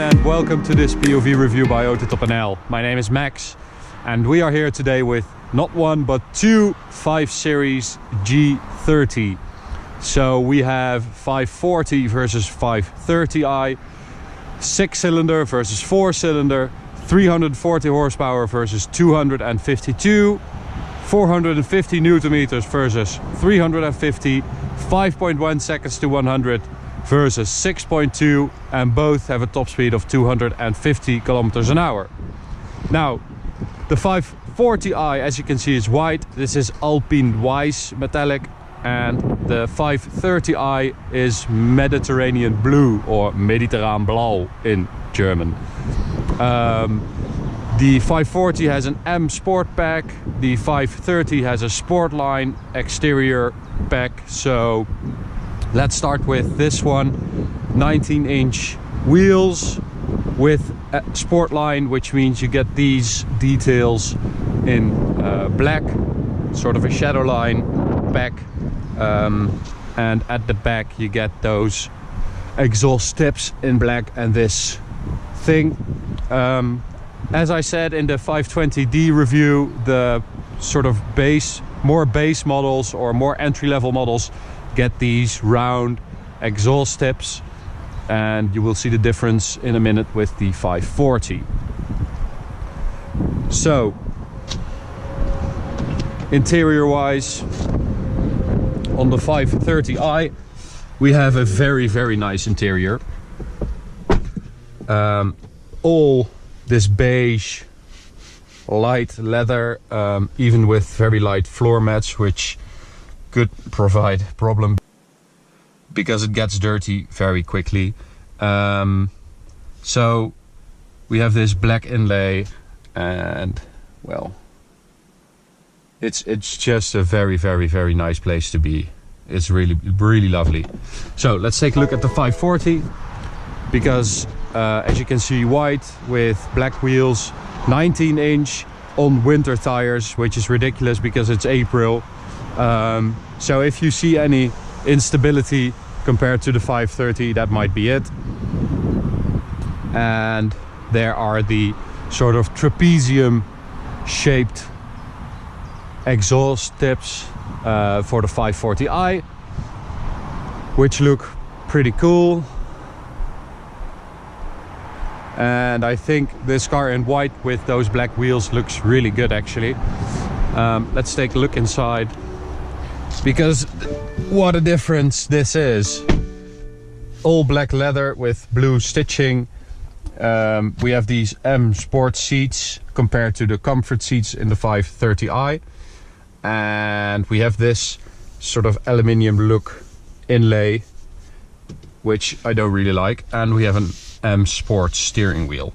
everyone and welcome to this POV review by AutoTopNL. My name is Max and we are here today with not one but two 5 Series G30. So we have 540 versus 530i, 6-cylinder versus 4-cylinder, 340 horsepower versus 252, 450 Newton meters versus 350, 5.1 seconds to 100 versus 6.2, and both have a top speed of 250 kilometers an hour. Now, the 540i, as you can see, is white. This is Alpine Weiss metallic, and the 530i is Mediterranean blue, or Mediterraan Blau in German. The 540 has an M Sport pack, the 530 has a Sportline exterior pack. So let's start with this one. 19-inch wheels with a Sportline, which means you get these details in black, sort of a shadow line back, and at the back you get those exhaust tips in black and this thing. As I said in the 520D review, the sort of more base models or more entry-level models get these round exhaust tips, and you will see the difference in a minute with the 540. So, interior-wise, on the 530i, we have a very nice interior. All this beige light leather, even with very light floor mats, which could provide a problem because it gets dirty very quickly. So we have this black inlay, and well, it's just a very nice place to be. It's really lovely. So let's take a look at the 540, because as you can see, white with black wheels, 19-inch on winter tires, which is ridiculous because it's April. So if you see any instability compared to the 530, that might be it. And there are the sort of trapezium shaped exhaust tips for the 540i, which look pretty cool. And I think this car in white with those black wheels looks really good, actually. Let's take a look inside, because what a difference this is. All black leather with blue stitching. We have these M Sport seats compared to the comfort seats in the 530i. And we have this sort of aluminium look inlay, which I don't really like. And we have an M Sport steering wheel.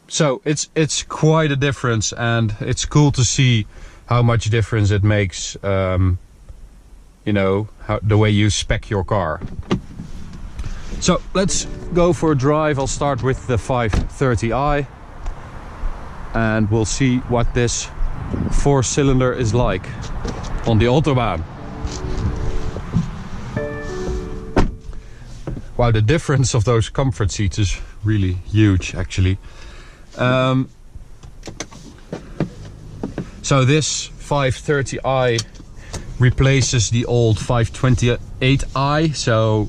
So it's quite a difference, and it's cool to see how much difference it makes, you know, the way you spec your car. So let's go for a drive. I'll start with the 530i, and we'll see what this 4-cylinder is like on the Autobahn. Wow, the difference of those comfort seats is really huge, actually. So this 530i replaces the old 528i. So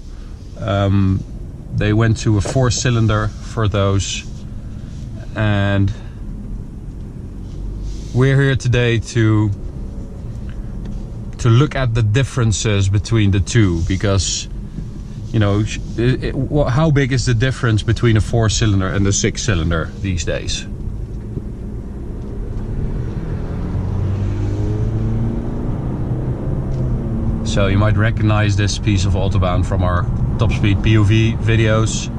they went to a 4-cylinder for those. And we're here today to look at the differences between the two, because you know, how big is the difference between a 4-cylinder and a 6-cylinder these days? So you might recognize this piece of Autobahn from our top speed POV videos.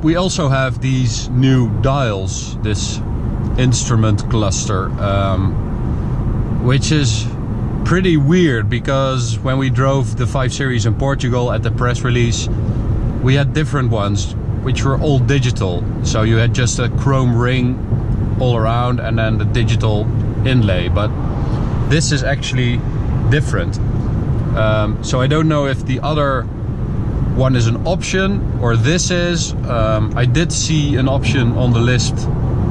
We also have these new dials, this instrument cluster, which is pretty weird, because when we drove the 5 Series in Portugal at the press release, we had different ones which were all digital. So you had just a chrome ring all around and then the digital inlay, but this is actually different. So I don't know if the other one is an option or this is. I did see an option on the list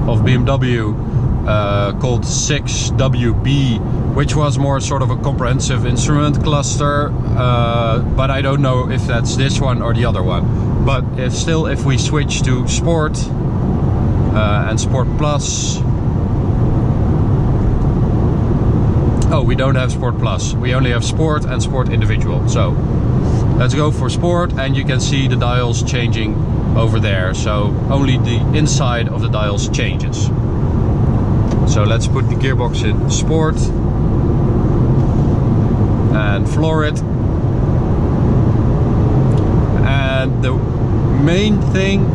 of BMW called 6WB, which was more sort of a comprehensive instrument cluster, but I don't know if that's this one or the other one. But if we switch to Sport and Sport Plus. Oh, we don't have Sport Plus. We only have Sport and Sport Individual. So let's go for Sport, and you can see the dials changing over there. So only the inside of the dials changes. So let's put the gearbox in Sport and floor it. And the main thing,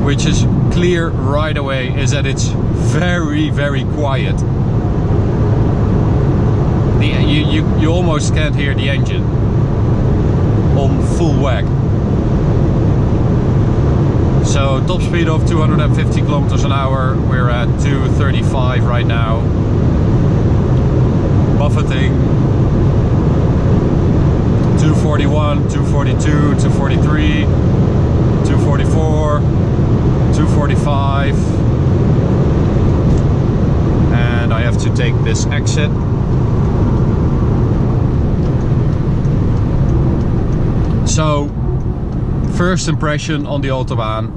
which is clear right away, is that it's very, very quiet. You almost can't hear the engine on full whack. So top speed of 250 kilometers an hour. We're at 235 right now. Buffeting 241, 242, 243, 244, 245. And I have to take this exit. So, first impression on the Autobahn,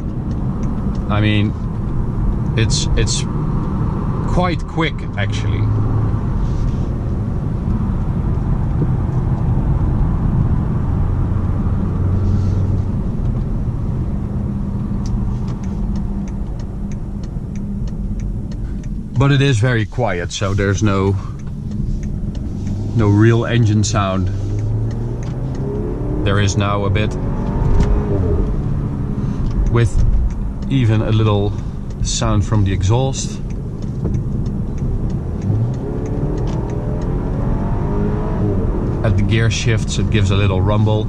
I mean, it's quite quick actually. But it is very quiet, so there's no real engine sound. There is now a bit, with even a little sound from the exhaust. At the gear shifts, it gives a little rumble.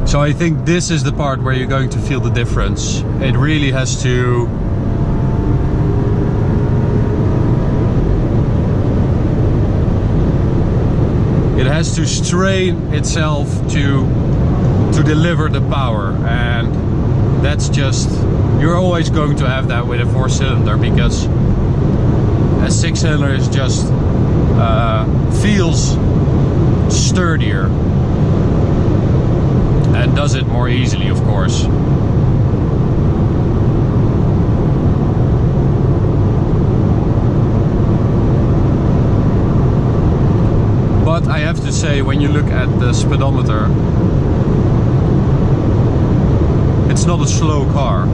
So I think this is the part where you're going to feel the difference. It really has to strain itself to deliver the power, and that's just, you're always going to have that with a 4-cylinder, because a 6-cylinder is just feels sturdier and does it more easily, of course. But I have to say, when you look at the speedometer, it's not a slow car.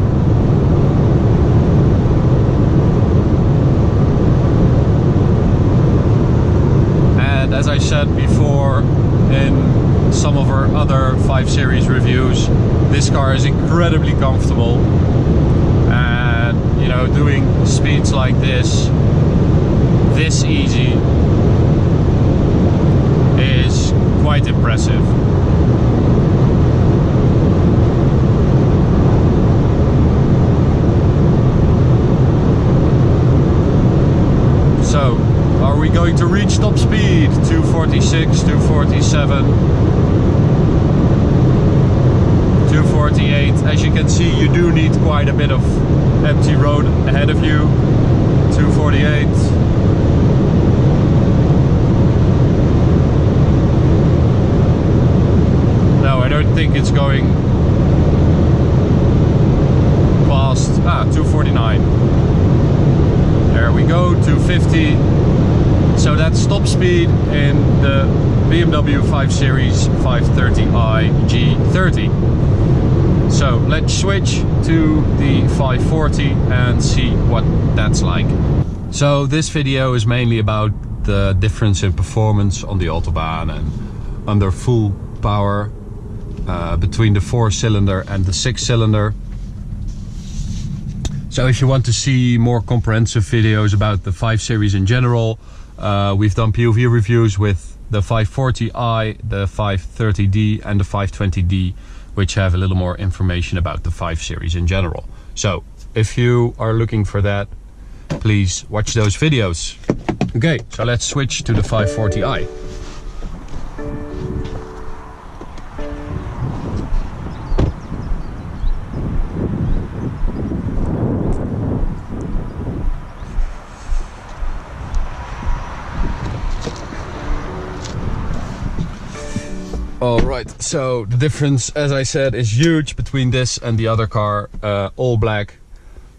And as I said before in some of our other 5 Series reviews, this car is incredibly comfortable, and you know, doing speeds like this easy is quite impressive. So, are we going to reach top speed? 246, 247, 248. As you can see, you do need quite a bit of empty road ahead of you. 248. No, I don't think it's going past 249. There we go, 250. So that's top speed in the BMW 5 Series 530i G30. So let's switch to the 540 and see what that's like. So this video is mainly about the difference in performance on the Autobahn and under full power between the 4-cylinder and the 6-cylinder. So if you want to see more comprehensive videos about the 5 Series in general, We've done POV reviews with the 540i, the 530d and the 520d, which have a little more information about the 5 Series in general. So if you are looking for that, please watch those videos. Okay, so let's switch to the 540i. Alright, so the difference, as I said, is huge between this and the other car. All black,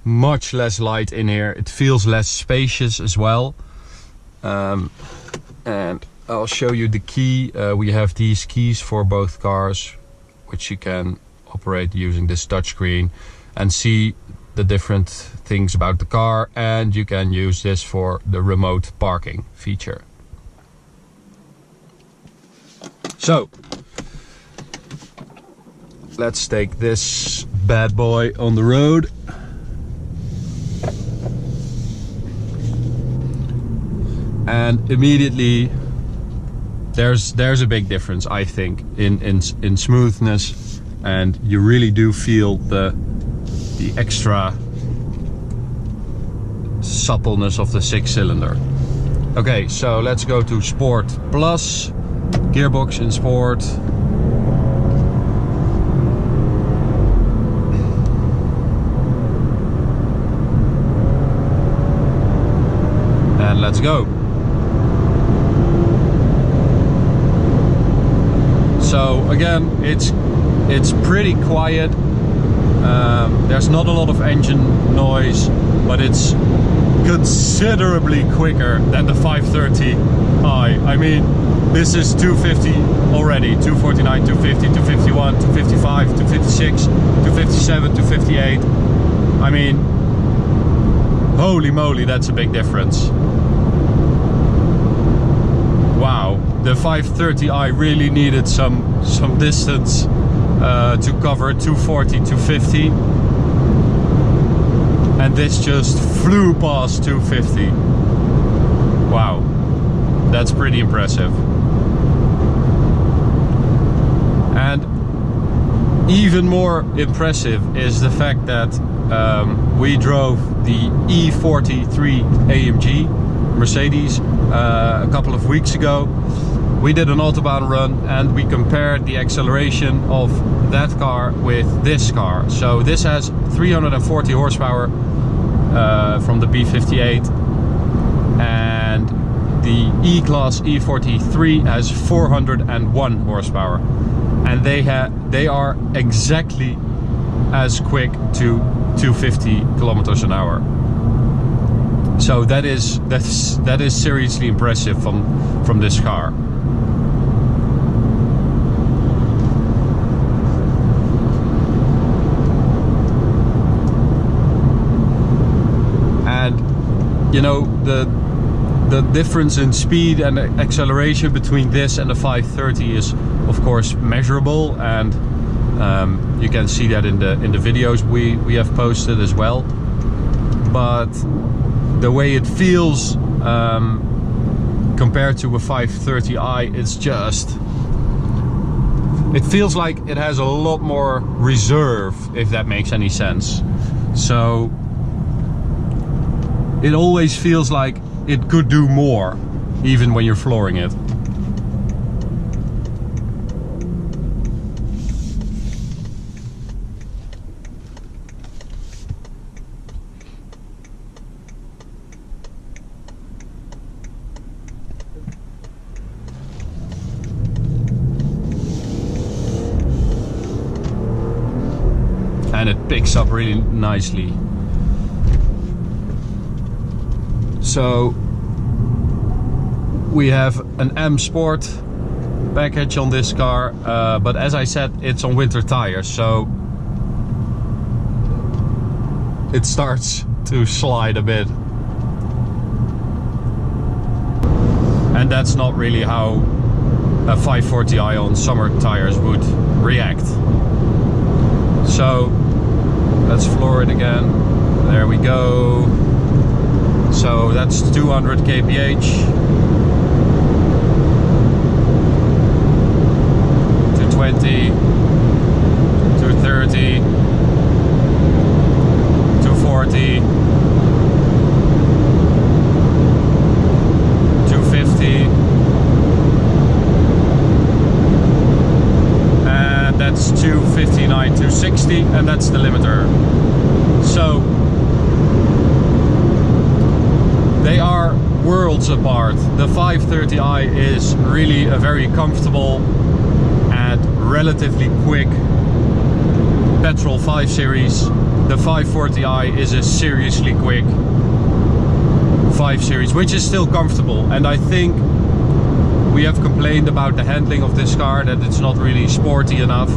much less light in here. It feels less spacious as well. And I'll show you the key. We have these keys for both cars, which you can operate using this touchscreen and see the different things about the car. And you can use this for the remote parking feature. So let's take this bad boy on the road. And immediately there's a big difference, I think, in smoothness, and you really do feel the extra suppleness of the 6-cylinder. Okay, so let's go to Sport Plus. Gearbox in Sport. And let's go. So again, it's pretty quiet. There's not a lot of engine noise, but it's considerably quicker than the 530i. I mean, this is 250 already, 249, 250, 251, 255, 256, 257, 258. I mean, holy moly, that's a big difference. Wow, the 530i really needed some distance to cover 240, 250. And this just flew past 250. Wow, that's pretty impressive. And even more impressive is the fact that we drove the E43 AMG Mercedes a couple of weeks ago. We did an Autobahn run and we compared the acceleration of that car with this car. So this has 340 horsepower from the B58, and the E-Class E43 has 401 horsepower, and they are exactly as quick to 250 kilometers an hour. So that is seriously impressive from this car. You know, the difference in speed and acceleration between this and the 530 is of course measurable, and you can see that in the videos we have posted as well. But the way it feels compared to a 530i, it feels like it has a lot more reserve, if that makes any sense. So it always feels like it could do more, even when you're flooring it. And it picks up really nicely. So we have an M Sport package on this car, but as I said, it's on winter tires, so it starts to slide a bit. And that's not really how a 540i on summer tires would react. So let's floor it again. There we go. So that's 200 kph. 220, 230, 240, 250, and that's 259, 260, and that's the limiter. So they are worlds apart. The 530i is really a very comfortable and relatively quick petrol 5 Series. The 540i is a seriously quick 5 Series, which is still comfortable. And I think we have complained about the handling of this car, that it's not really sporty enough.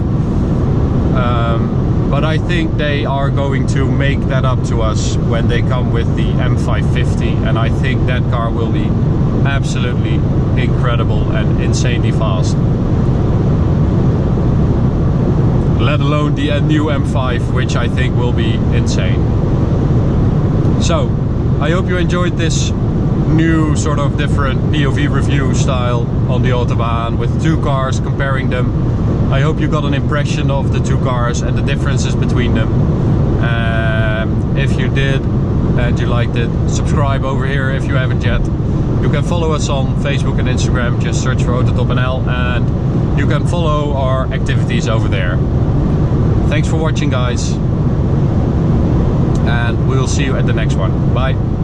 But I think they are going to make that up to us when they come with the M550, and I think that car will be absolutely incredible and insanely fast. Let alone the new M5, which I think will be insane. So, I hope you enjoyed this new sort of different POV review style on the Autobahn with two cars, comparing them. I hope you got an impression of the two cars and the differences between them. If you did and you liked it, subscribe over here if you haven't yet. You can follow us on Facebook and Instagram, just search for AutoTopNL, and you can follow our activities over there. Thanks for watching, guys, and we'll see you at the next one. Bye.